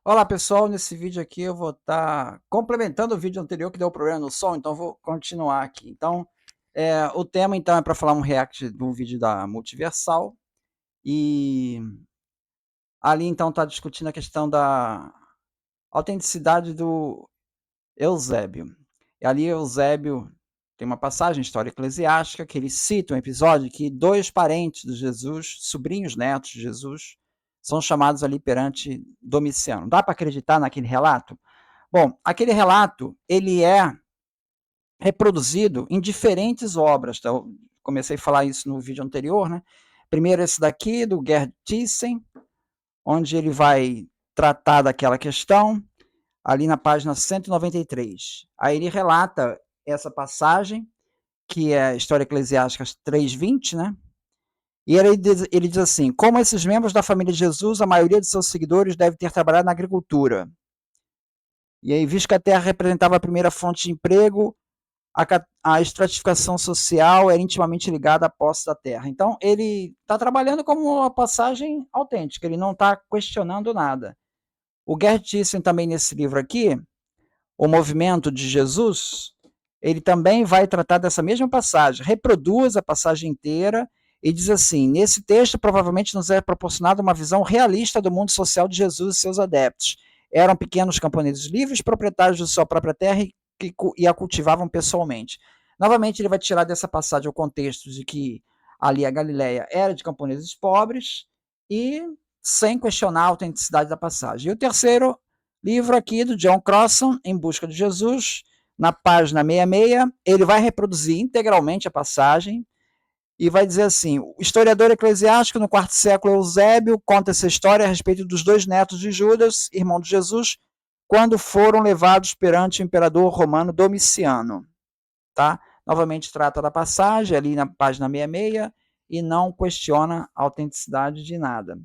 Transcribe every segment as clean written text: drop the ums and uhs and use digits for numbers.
Olá pessoal, nesse vídeo aqui eu vou estar complementando o vídeo anterior que deu problema no som, então vou continuar aqui. Então, o tema então é para falar um react de um vídeo da Multiversal e ali então está discutindo a questão da autenticidade do Eusébio. E ali Eusébio tem uma passagem, história eclesiástica, que ele cita um episódio que dois parentes de Jesus, sobrinhos netos de Jesus, são chamados ali perante Domiciano. Dá para acreditar naquele relato? Bom, aquele relato ele é reproduzido em diferentes obras. Tá? Eu comecei a falar isso no vídeo anterior, né? Primeiro esse daqui, do Gerd Thyssen, onde ele vai tratar daquela questão, ali na página 193. Aí ele relata essa passagem, que é a História Eclesiástica 3:20, né? E ele diz assim: como esses membros da família de Jesus, a maioria de seus seguidores deve ter trabalhado na agricultura. E aí, visto que a terra representava a primeira fonte de emprego, a estratificação social era intimamente ligada à posse da terra. Então, ele está trabalhando como uma passagem autêntica, ele não está questionando nada. O Gerd Thyssen também nesse livro aqui, O Movimento de Jesus, ele também vai tratar dessa mesma passagem, reproduz a passagem inteira e diz assim: nesse texto provavelmente nos é proporcionada uma visão realista do mundo social de Jesus e seus adeptos. Eram pequenos camponeses livres, proprietários de sua própria terra e a cultivavam pessoalmente. Novamente, ele vai tirar dessa passagem o contexto de que ali a Galileia era de camponeses pobres e sem questionar a autenticidade da passagem. E o terceiro livro aqui do John Crossan, Em Busca de Jesus, na página 66, ele vai reproduzir integralmente a passagem e vai dizer assim: o historiador eclesiástico no quarto século Eusébio conta essa história a respeito dos dois netos de Judas, irmão de Jesus, quando foram levados perante o imperador romano Domiciano. Tá? Novamente trata da passagem ali na página 66 e não questiona a autenticidade de nada.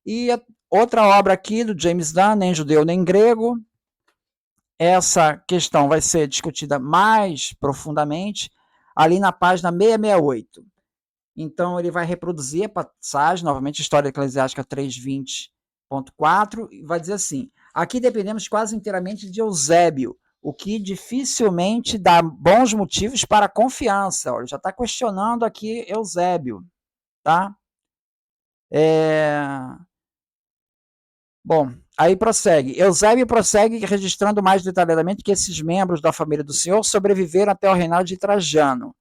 E outra obra aqui do James Dunn, nem judeu nem grego, essa questão vai ser discutida mais profundamente ali na página 668. Então, ele vai reproduzir a passagem, novamente, História Eclesiástica 320.4, e vai dizer assim: aqui dependemos quase inteiramente de Eusébio, o que dificilmente dá bons motivos para confiança. Olha, já está questionando aqui Eusébio, tá? Bom, aí prossegue. Eusébio prossegue registrando mais detalhadamente que esses membros da família do Senhor sobreviveram até o reinado de Trajano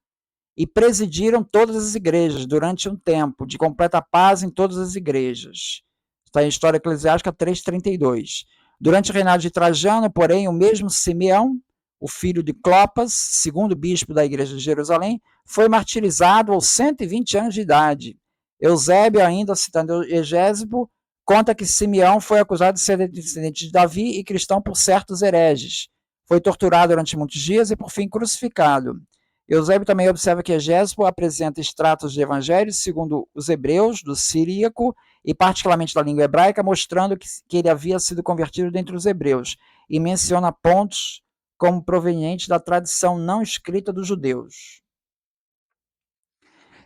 e presidiram todas as igrejas durante um tempo de completa paz em todas as igrejas. Está em História Eclesiástica 3:32. Durante o reinado de Trajano, porém, o mesmo Simeão, o filho de Clopas, segundo bispo da igreja de Jerusalém, foi martirizado aos 120 anos de idade. Eusébio, ainda citando Egésimo, conta que Simeão foi acusado de ser descendente de Davi e cristão por certos hereges. Foi torturado durante muitos dias e, por fim, crucificado. Eusébio também observa que Egésimo apresenta extratos de evangelhos segundo os hebreus, do siríaco, e particularmente da língua hebraica, mostrando que ele havia sido convertido dentre os hebreus, e menciona pontos como provenientes da tradição não escrita dos judeus.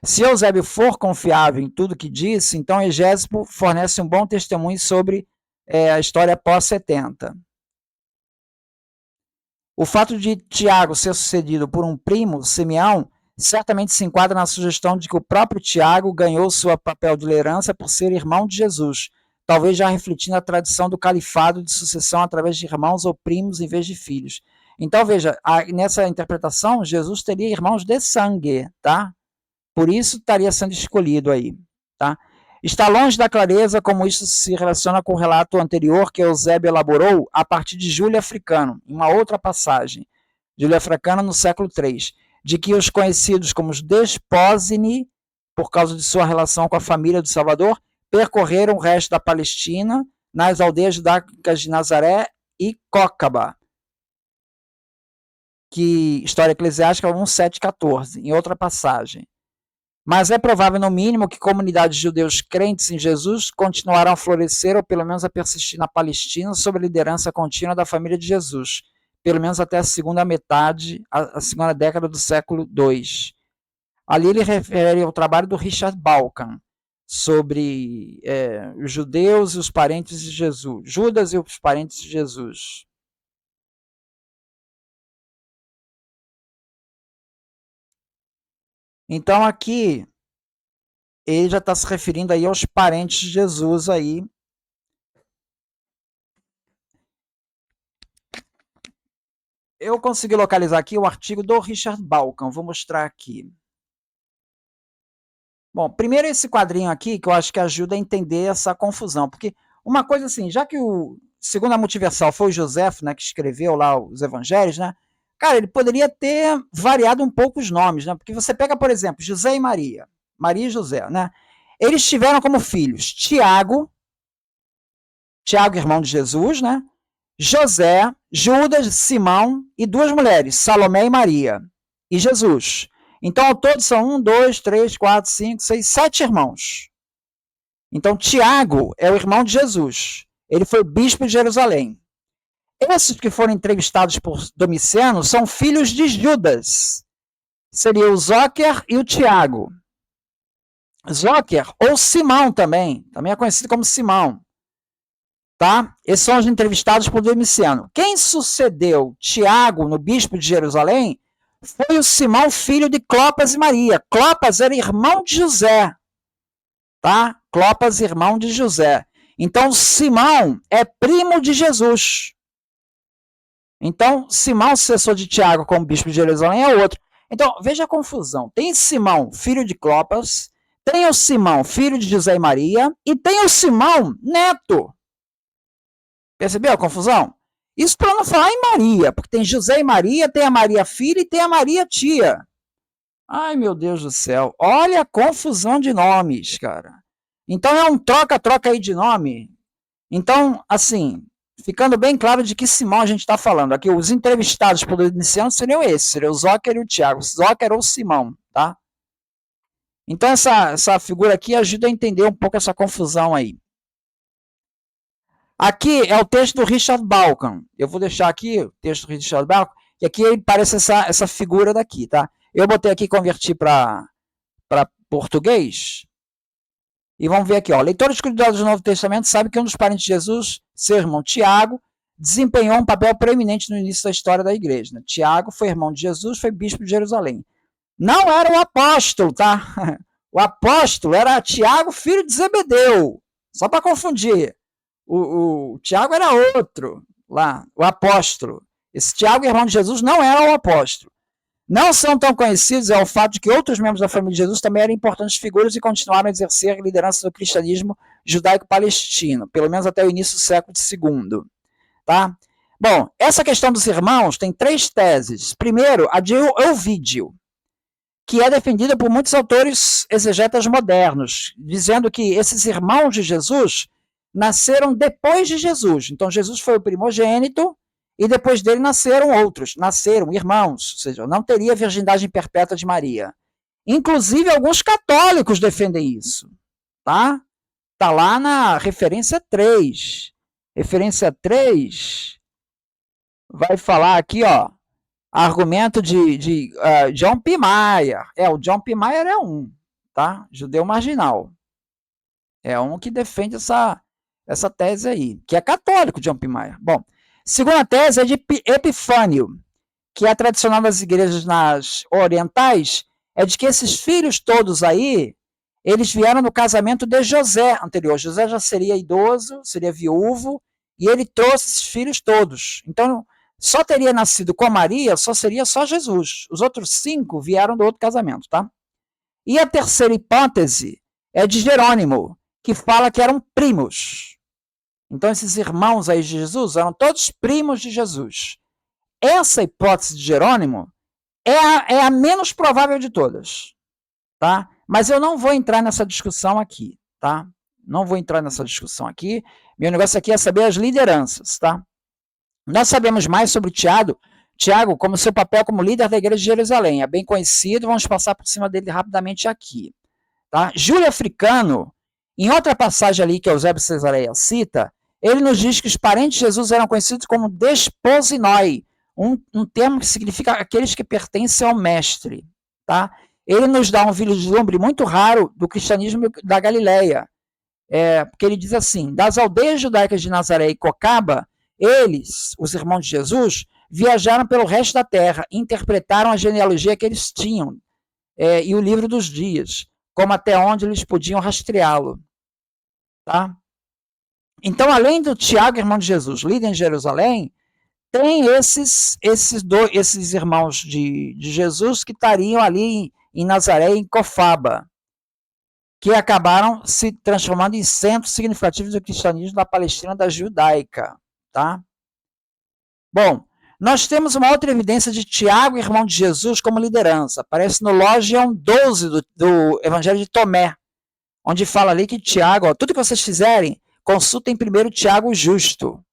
Se Eusébio for confiável em tudo que disse, então Egésimo fornece um bom testemunho sobre a história pós-70. O fato de Tiago ser sucedido por um primo, Simeão, certamente se enquadra na sugestão de que o próprio Tiago ganhou seu papel de liderança por ser irmão de Jesus, talvez já refletindo a tradição do califado de sucessão através de irmãos ou primos em vez de filhos. Então, veja, nessa interpretação, Jesus teria irmãos de sangue, tá? Por isso estaria sendo escolhido aí, tá? Está longe da clareza como isso se relaciona com o relato anterior que Eusébio elaborou a partir de Júlio Africano, em uma outra passagem, Júlio Africano no século III, de que os conhecidos como os Desposini, por causa de sua relação com a família do Salvador, percorreram o resto da Palestina, nas aldeias judaicas de Nazaré e Cócaba, que História Eclesiástica 1:7-14, em outra passagem. Mas é provável, no mínimo, que comunidades de judeus crentes em Jesus continuaram a florescer ou pelo menos a persistir na Palestina sob a liderança contínua da família de Jesus, pelo menos até a segunda década do século II. Ali ele refere ao trabalho do Richard Bauckham, sobre os judeus e os parentes de Jesus, Judas e os parentes de Jesus. Então aqui ele já está se referindo aí aos parentes de Jesus aí. Eu consegui localizar aqui o artigo do Richard Balkan, vou mostrar aqui. Bom, primeiro esse quadrinho aqui, que eu acho que ajuda a entender essa confusão, porque uma coisa assim, já que o segundo a Multiversal foi o José, né, que escreveu lá os evangelhos, né, cara, ele poderia ter variado um pouco os nomes, né, porque você pega, por exemplo, José e Maria, Maria e José, né, eles tiveram como filhos Tiago, irmão de Jesus, né, José, Judas, Simão e duas mulheres, Salomé e Maria, e Jesus. Então, ao todo são 1, 2, 3, 4, 5, 6, 7 irmãos. Então, Tiago é o irmão de Jesus. Ele foi bispo de Jerusalém. Esses que foram entrevistados por Domiciano são filhos de Judas. Seria o Zóquer e o Tiago. Zóquer, ou Simão também é conhecido como Simão. Tá? Esses são os entrevistados por Domiciano. Quem sucedeu Tiago no bispo de Jerusalém foi o Simão, filho de Clopas e Maria. Clopas era irmão de José. Tá? Clopas, irmão de José. Então, Simão é primo de Jesus. Então, Simão, sucessor de Tiago como bispo de Jerusalém, é outro. Então, veja a confusão. Tem Simão, filho de Clopas, tem o Simão, filho de José e Maria, e tem o Simão, neto. Percebeu a confusão? Isso para não falar em Maria, porque tem José e Maria, tem a Maria filha e tem a Maria tia. Ai, meu Deus do céu. Olha a confusão de nomes, cara. Então é um troca-troca aí de nome. Então, assim, ficando bem claro de que Simão a gente está falando. Aqui, os entrevistados por Domiciano seriam esses, seriam o Zóquer e o Tiago. Zóquer ou Simão, tá? Então essa figura aqui ajuda a entender um pouco essa confusão aí. Aqui é o texto do Richard Balkan. Eu vou deixar aqui o texto do Richard Balkan, e aqui ele parece essa figura daqui, tá? Eu botei aqui, converti para português. E vamos ver aqui, ó. Leitores cuidadosos do Novo Testamento sabem que um dos parentes de Jesus, seu irmão Tiago, desempenhou um papel preeminente no início da história da igreja. Né? Tiago foi irmão de Jesus, foi bispo de Jerusalém. Não era o apóstolo, tá? O apóstolo era Tiago, filho de Zebedeu. Só para confundir. O Tiago era outro lá, o apóstolo. Esse Tiago, irmão de Jesus, não era o apóstolo. Não são tão conhecidos é o fato de que outros membros da família de Jesus também eram importantes figuras e continuaram a exercer a liderança do cristianismo judaico-palestino, pelo menos até o início do século II. Tá? Bom, essa questão dos irmãos tem 3 teses. Primeiro, a de Ovídio, que é defendida por muitos autores exegetas modernos, dizendo que esses irmãos de Jesus nasceram depois de Jesus. Então, Jesus foi o primogênito e depois dele nasceram outros, nasceram irmãos, ou seja, não teria virgindade perpétua de Maria. Inclusive, alguns católicos defendem isso. Tá? Tá lá na referência 3. Referência 3 vai falar aqui, ó, argumento de John P. Mayer. O John P. Mayer é um, tá? Judeu marginal. É um que defende essa tese aí, que é católico, John P. Mayer. Bom, segunda tese é de Epifânio, que é tradicional das igrejas nas orientais, é de que esses filhos todos aí, eles vieram no casamento de José anterior. José já seria idoso, seria viúvo, e ele trouxe esses filhos todos. Então, só teria nascido com Maria, seria só Jesus. Os outros 5 vieram do outro casamento, tá? E a terceira hipótese é de Jerônimo, que fala que eram primos. Então, esses irmãos aí de Jesus eram todos primos de Jesus. Essa hipótese de Jerônimo é a menos provável de todas, tá? Mas eu não vou entrar nessa discussão aqui, tá? Não vou entrar nessa discussão aqui. Meu negócio aqui é saber as lideranças, tá? Nós sabemos mais sobre Tiago como seu papel como líder da igreja de Jerusalém. É bem conhecido, vamos passar por cima dele rapidamente aqui. Tá? Júlio Africano, em outra passagem ali que Eusébio Cesareia cita, ele nos diz que os parentes de Jesus eram conhecidos como desposinoi, um termo que significa aqueles que pertencem ao mestre. Tá? ele nos dá um vislumbre muito raro do cristianismo da Galileia. Porque ele diz assim, das aldeias judaicas de Nazaré e Cocaba, eles, os irmãos de Jesus, viajaram pelo resto da terra, interpretaram a genealogia que eles tinham, e o livro dos dias, como até onde eles podiam rastreá-lo. Tá? Então, além do Tiago, irmão de Jesus, líder em Jerusalém, tem esses irmãos de Jesus que estariam ali em Nazaré, em Cofaba, que acabaram se transformando em centros significativos do cristianismo da Palestina da Judaica. Tá? Bom, nós temos uma outra evidência de Tiago, irmão de Jesus, como liderança. Aparece no Logion 12 do Evangelho de Tomé, onde fala ali que Tiago, tudo que vocês fizerem, consultem primeiro Tiago justo.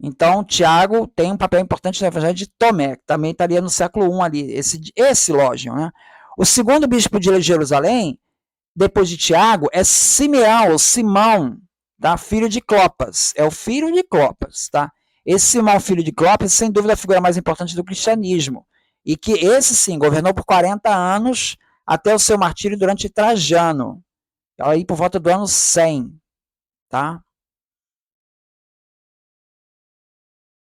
Então, Tiago tem um papel importante no Evangelho de Tomé, que também estaria no século I ali, esse Logion. Né? O segundo bispo de Jerusalém, depois de Tiago, é Simeão, ou Simão, tá? Filho de Clopas. É o filho de Clopas. Tá? Esse Simão, filho de Clopas, sem dúvida, é a figura mais importante do cristianismo. E que esse, sim, governou por 40 anos até o seu martírio durante Trajano. Aí por volta do ano 100. Tá?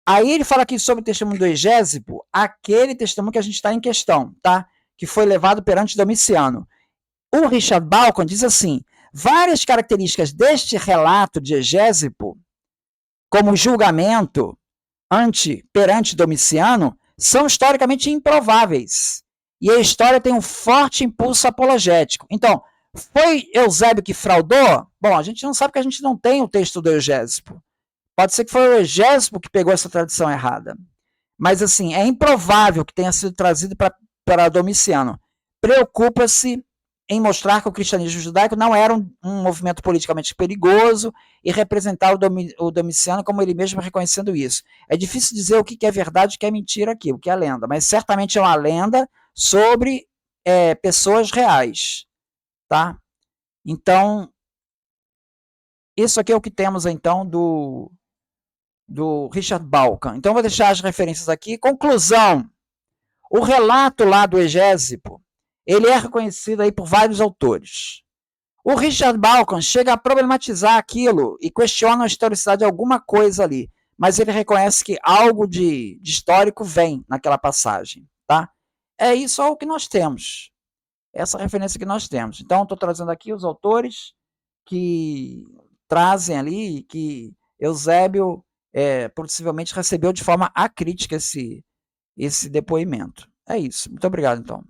Aí ele fala aqui sobre o testemunho do Egésipo, aquele testemunho que a gente está em questão, tá? Que foi levado perante Domiciano. O Richard Bauckham diz assim, várias características deste relato de Egésipo, como julgamento perante Domiciano, são historicamente improváveis. E a história tem um forte impulso apologético. Então, foi Eusébio que fraudou? Bom, a gente não sabe porque a gente não tem o texto do Egésipo. Pode ser que foi o Egésipo que pegou essa tradição errada. Mas, assim, é improvável que tenha sido trazido para Domiciano. Preocupa-se em mostrar que o cristianismo judaico não era um movimento politicamente perigoso e representar o Domiciano como ele mesmo reconhecendo isso. É difícil dizer o que é verdade e o que é mentira aqui, o que é lenda, mas certamente é uma lenda sobre pessoas reais. Tá? Então, isso aqui é o que temos, então, do Richard Bauckham. Então, vou deixar as referências aqui. Conclusão. O relato lá do Egésipo, ele é reconhecido aí por vários autores. O Richard Bauckham chega a problematizar aquilo e questiona a historicidade de alguma coisa ali, mas ele reconhece que algo de histórico vem naquela passagem. Tá? É isso o que nós temos. Essa referência que nós temos. Então, estou trazendo aqui os autores que trazem ali que Eusébio possivelmente recebeu de forma acrítica esse depoimento. É isso. Muito obrigado, então.